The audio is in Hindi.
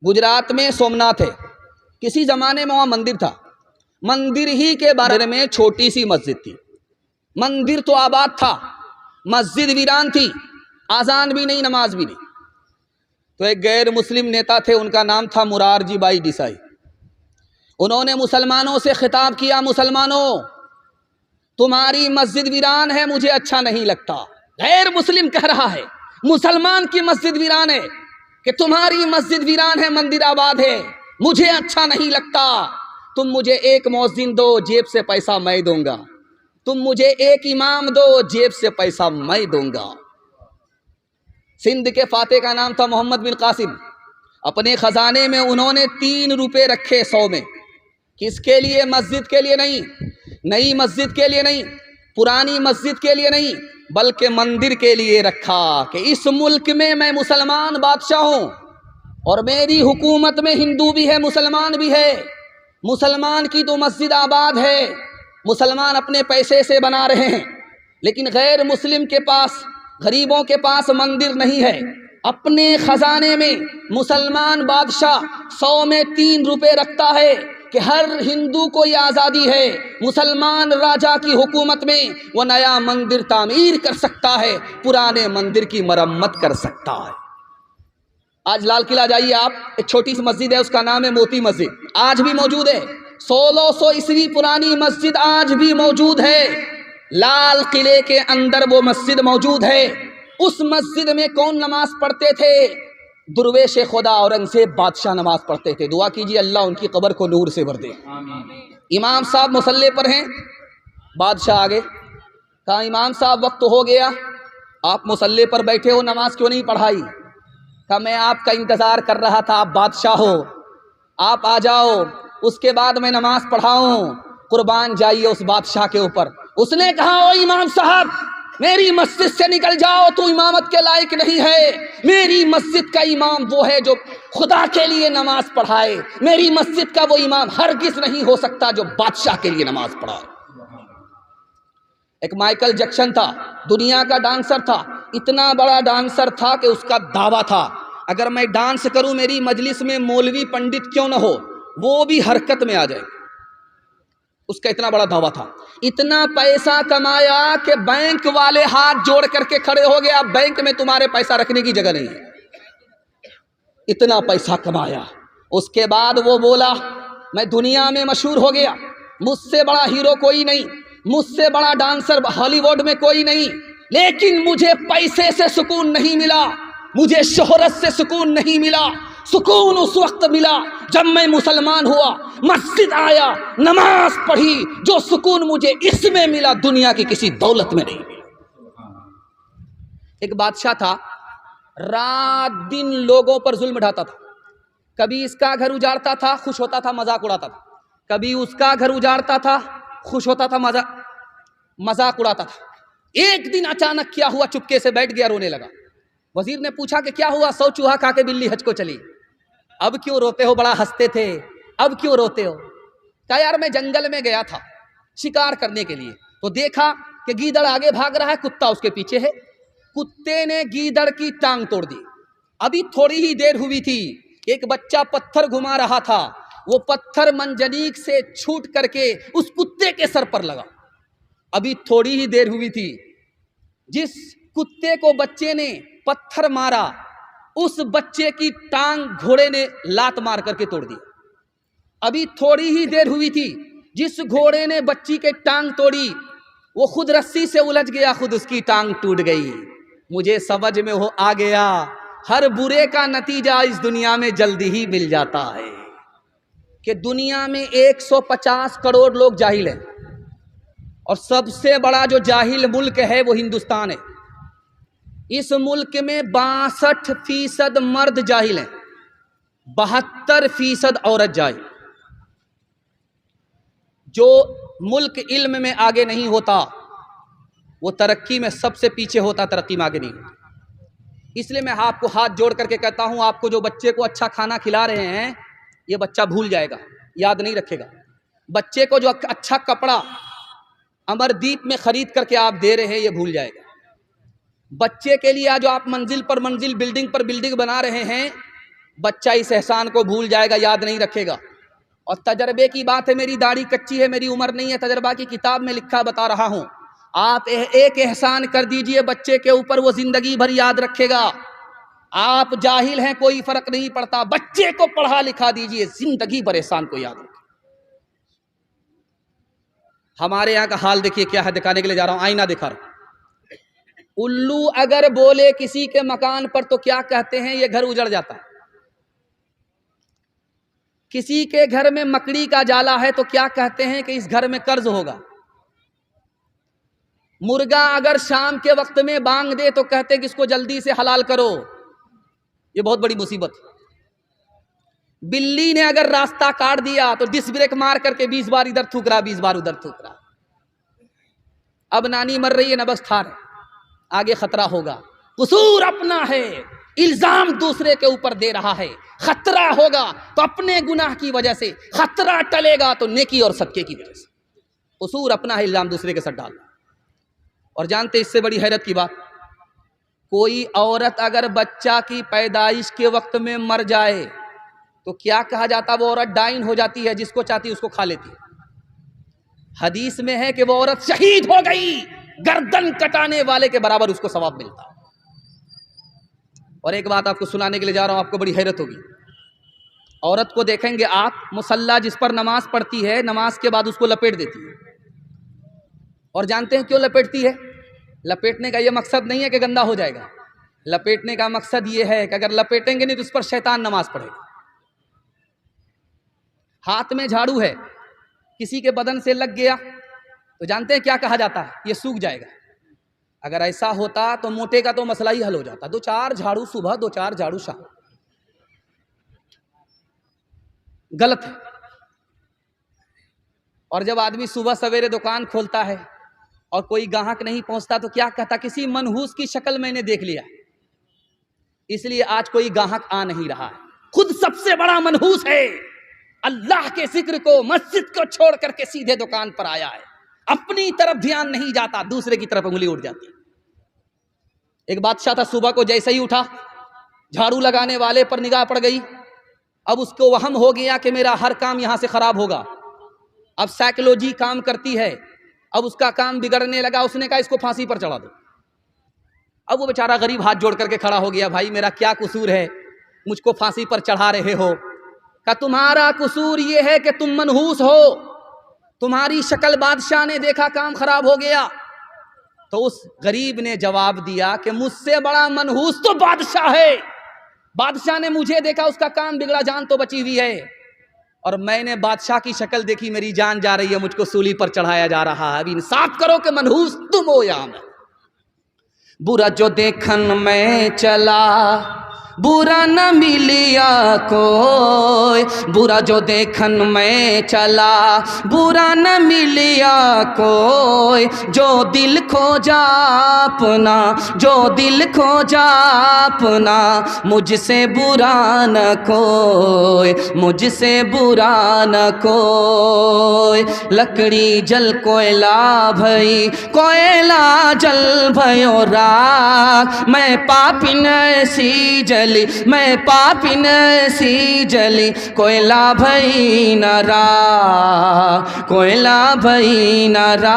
गुजरात में सोमनाथ है, किसी ज़माने में वहाँ मंदिर था। मंदिर ही के बारे में छोटी सी मस्जिद थी। मंदिर तो आबाद था, मस्जिद वीरान थी, आज़ान भी नहीं, नमाज भी नहीं। तो एक गैर मुस्लिम नेता थे, उनका नाम था मुरारजी भाई देसाई। उन्होंने मुसलमानों से खिताब किया, मुसलमानों तुम्हारी मस्जिद वीरान है, मुझे अच्छा नहीं लगता। गैर मुस्लिम कह रहा है, मुसलमान की मस्जिद वीरान है कि तुम्हारी मस्जिद वीरान है, मंदिर आबाद है, मुझे अच्छा नहीं लगता। तुम मुझे एक मौज़िन दो, जेब से पैसा मैं दूंगा। तुम मुझे एक इमाम दो, जेब से पैसा मैं दूंगा। सिंध के फाते का नाम था मोहम्मद बिन कासिम। अपने खजाने में उन्होंने 3 रुपए रखे 100 में। किसके लिए? मस्जिद के लिए नहीं, नई मस्जिद के लिए नहीं, पुरानी मस्जिद के लिए नहीं, बल्कि मंदिर के लिए रखा कि इस मुल्क में मैं मुसलमान बादशाह हूँ और मेरी हुकूमत में हिंदू भी है, मुसलमान भी है। मुसलमान की तो मस्जिद आबाद है, मुसलमान अपने पैसे से बना रहे हैं, लेकिन गैर मुस्लिम के पास, गरीबों के पास मंदिर नहीं है। अपने खजाने में मुसलमान बादशाह 100 में 3 रुपए रखता है कि हर हिंदू को ये आज़ादी है, मुसलमान राजा की हुकूमत में वो नया मंदिर तामीर कर सकता है, पुराने मंदिर की मरम्मत कर सकता है। आज लाल किला जाइए आप, एक छोटी सी मस्जिद है, उसका नाम है मोती मस्जिद, आज भी मौजूद है। 1600 ईस्वी पुरानी मस्जिद आज भी मौजूद है। लाल किले के अंदर वो मस्जिद मौजूद है। उस मस्जिद में कौन नमाज पढ़ते थे? दुर्वेश खुदा औरंगजेब बादशाह नमाज पढ़ते थे। दुआ कीजिए अल्लाह उनकी कब्र को नूर से भर दे। इमाम साहब मुसल्ले पर हैं, बादशाह आगे कहा, इमाम साहब वक्त हो गया, आप मुसल्ले पर बैठे हो, नमाज क्यों नहीं पढ़ाई? कहा मैं आपका इंतज़ार कर रहा था, आप बादशाह हो, आप आ जाओ, उसके बाद मैं नमाज पढ़ाऊँ। कुर्बान जाइए उस बादशाह के ऊपर। उसने कहा, ओ इमाम साहब, मेरी मस्जिद से निकल जाओ, तू इमामत के लायक नहीं है। मेरी मस्जिद का इमाम वो है जो खुदा के लिए नमाज पढ़ाए। मेरी मस्जिद का वो इमाम हरगिज़ नहीं हो सकता जो बादशाह के लिए नमाज पढ़ाए। एक माइकल जैक्सन था, दुनिया का डांसर था, इतना बड़ा डांसर था कि उसका दावा था, अगर मैं डांस करूं मेरी मजलिस में मौलवी पंडित क्यों ना हो, वो भी हरकत में आ जाए। उसका इतना बड़ा दावा था। इतना पैसा कमाया कि बैंक वाले हाथ जोड़ करके खड़े हो गए, अब बैंक में तुम्हारे पैसा रखने की जगह नहीं है। इतना पैसा कमाया। उसके बाद वो बोला, मैं दुनिया में मशहूर हो गया, मुझसे बड़ा हीरो कोई नहीं, मुझसे बड़ा डांसर हॉलीवुड में कोई नहीं, लेकिन मुझे पैसे से सुकून नहीं मिला, मुझे शोहरत से सुकून नहीं मिला। सुकून उस वक्त मिला जब मैं मुसलमान हुआ, मस्जिद आया, नमाज पढ़ी। जो सुकून मुझे इसमें मिला, दुनिया की किसी दौलत में नहीं मिला। एक बादशाह था, रात दिन लोगों पर जुल्म ढाता था। कभी इसका घर उजाड़ता था, खुश होता था, मजाक उड़ाता था। कभी उसका घर उजाड़ता था, खुश होता था, मजाक उड़ाता था। एक दिन अचानक क्या हुआ, चुपके से बैठ गया, रोने लगा। वजीर ने पूछा कि क्या हुआ? 100 चूहा खा के बिल्ली हज को चली। अब क्यों रोते हो? बड़ा हंसते थे, अब क्यों रोते हो? कहा यार मैं जंगल में गया था शिकार करने के लिए, तो देखा कि गीदड़ आगे भाग रहा है, कुत्ता उसके पीछे है। कुत्ते ने गीदड़ की टांग तोड़ दी। अभी थोड़ी ही देर हुई थी, एक बच्चा पत्थर घुमा रहा था, वो पत्थर मंजनीक से छूट करके उस कुत्ते के सर पर लगा। अभी थोड़ी ही देर हुई थी, जिस कुत्ते को बच्चे ने पत्थर मारा, उस बच्चे की टांग घोड़े ने लात मार करके तोड़ दी। अभी थोड़ी ही देर हुई थी, जिस घोड़े ने बच्ची के टांग तोड़ी, वो खुद रस्सी से उलझ गया, खुद उसकी टांग टूट गई। मुझे समझ में आ गया, हर बुरे का नतीजा इस दुनिया में जल्दी ही मिल जाता है कि दुनिया में 150 करोड़ लोग जाहिल हैं और सबसे बड़ा जो जाहिल मुल्क है वो हिंदुस्तान है। इस मुल्क में 62% मर्द जाहिल हैं, 72% औरत जाहिल। जो मुल्क इल्म में आगे नहीं होता वो तरक्की में सबसे पीछे होता, तरक्की में आगे नहीं होता। इसलिए मैं आपको हाथ जोड़ करके कहता हूं, आपको जो बच्चे को अच्छा खाना खिला रहे हैं, ये बच्चा भूल जाएगा, याद नहीं रखेगा। बच्चे को जो अच्छा कपड़ा अमरदीप में खरीद करके आप दे रहे हैं, ये भूल जाएगा। बच्चे के लिए जो आप मंजिल पर मंजिल, बिल्डिंग पर बिल्डिंग बना रहे हैं, बच्चा इस एहसान को भूल जाएगा, याद नहीं रखेगा। और तजर्बे की बात है, मेरी दाढ़ी कच्ची है, मेरी उम्र नहीं है, तजर्बा की किताब में लिखा बता रहा हूं। आप एक एहसान कर दीजिए बच्चे के ऊपर, वो जिंदगी भर याद रखेगा। आप जाहिल हैं, कोई फर्क नहीं पड़ता, बच्चे को पढ़ा लिखा दीजिए, जिंदगी भर एहसान को याद रखें। हमारे यहाँ का हाल देखिए क्या है, दिखाने के लिए जा रहा हूं, आईना दिखा रहा हूं। उल्लू अगर बोले किसी के मकान पर तो क्या कहते हैं, ये घर उजड़ जाता है। किसी के घर में मकड़ी का जाला है तो क्या कहते हैं कि इस घर में कर्ज होगा। मुर्गा अगर शाम के वक्त में बांग दे तो कहते हैं कि इसको जल्दी से हलाल करो, ये बहुत बड़ी मुसीबत। बिल्ली ने अगर रास्ता काट दिया तो डिस्क ब्रेक मार करके 20 बार इधर थूक रहा, 20 बार उधर थूक रहा। अब नानी मर रही है, नबज ठार है, आगे खतरा होगा। कसूर अपना है, इल्जाम दूसरे के ऊपर दे रहा है। खतरा होगा तो अपने गुनाह की वजह से, खतरा टलेगा तो नेकी और सदके की वजह से। कसूर अपना है, इल्जाम दूसरे के सर डालना। और जानते इससे बड़ी हैरत की बात, कोई औरत अगर बच्चा की पैदाइश के वक्त में मर जाए तो क्या कहा जाता, वो औरत डाइन हो जाती है, जिसको चाहती उसको खा लेती है। हदीस में है कि वो औरत शहीद हो गई, गर्दन कटाने वाले के बराबर उसको सवाब मिलता। और एक बात आपको सुनाने के लिए जा रहा हूं, आपको बड़ी हैरत होगी। औरत को देखेंगे आप, मुसल्ला जिस पर नमाज पढ़ती है, नमाज के बाद उसको लपेट देती है। और जानते हैं क्यों लपेटती है? लपेटने का यह मकसद नहीं है कि गंदा हो जाएगा, लपेटने का मकसद यह है कि अगर लपेटेंगे नहीं तो उस पर शैतान नमाज पढ़ेगा। हाथ में झाड़ू है, किसी के बदन से लग गया तो जानते हैं क्या कहा जाता है, ये सूख जाएगा। अगर ऐसा होता तो मोटे का तो मसला ही हल हो जाता, 2-4 झाड़ू सुबह, 2-4 झाड़ू शाम। गलत है। और जब आदमी सुबह सवेरे दुकान खोलता है और कोई ग्राहक नहीं पहुंचता तो क्या कहता, किसी मनहूस की शक्ल मैंने देख लिया, इसलिए आज कोई ग्राहक आ नहीं रहा है। खुद सबसे बड़ा मनहूस है, अल्लाह के जिक्र को, मस्जिद को छोड़ करके सीधे दुकान पर आया है। अपनी तरफ ध्यान नहीं जाता, दूसरे की तरफ उंगली उठ जाती। एक बादशाह था, सुबह को जैसे ही उठा, झाड़ू लगाने वाले पर निगाह पड़ गई। अब उसको वहम हो गया कि मेरा हर काम यहां से खराब होगा। अब साइकोलॉजी काम करती है, अब उसका काम बिगड़ने लगा। उसने कहा इसको फांसी पर चढ़ा दो। अब वो बेचारा गरीब हाथ जोड़ करके खड़ा हो गया, भाई मेरा क्या कसूर है, मुझको फांसी पर चढ़ा रहे हो? कहा तुम्हारा कसूर ये है कि तुम मनहूस हो, तुम्हारी शक्ल बादशाह ने देखा, काम खराब हो गया। तो उस गरीब ने जवाब दिया कि मुझसे बड़ा मनहूस तो बादशाह है, बादशाह ने मुझे देखा, उसका काम बिगड़ा, जान तो बची हुई है, और मैंने बादशाह की शक्ल देखी, मेरी जान जा रही है, मुझको सूली पर चढ़ाया जा रहा है। अभी इंसाफ करो कि मनहूस तुम हो या मैं। बुरा जो देखन में चला, बुरा न मिलिया कोई, बुरा जो देखन में चला, बुरा न मिलिया कोई। जो दिल खोजा अपना, जो दिल खोजा अपना, मुझसे बुरा न कोई, मुझसे बुरा न कोई। लकड़ी जल कोयला भई, कोयला जल भयो राख। मैं पापिन सी जली, मैं पापिन सी जली, कोयला भई न राख, कोयला भई न राख।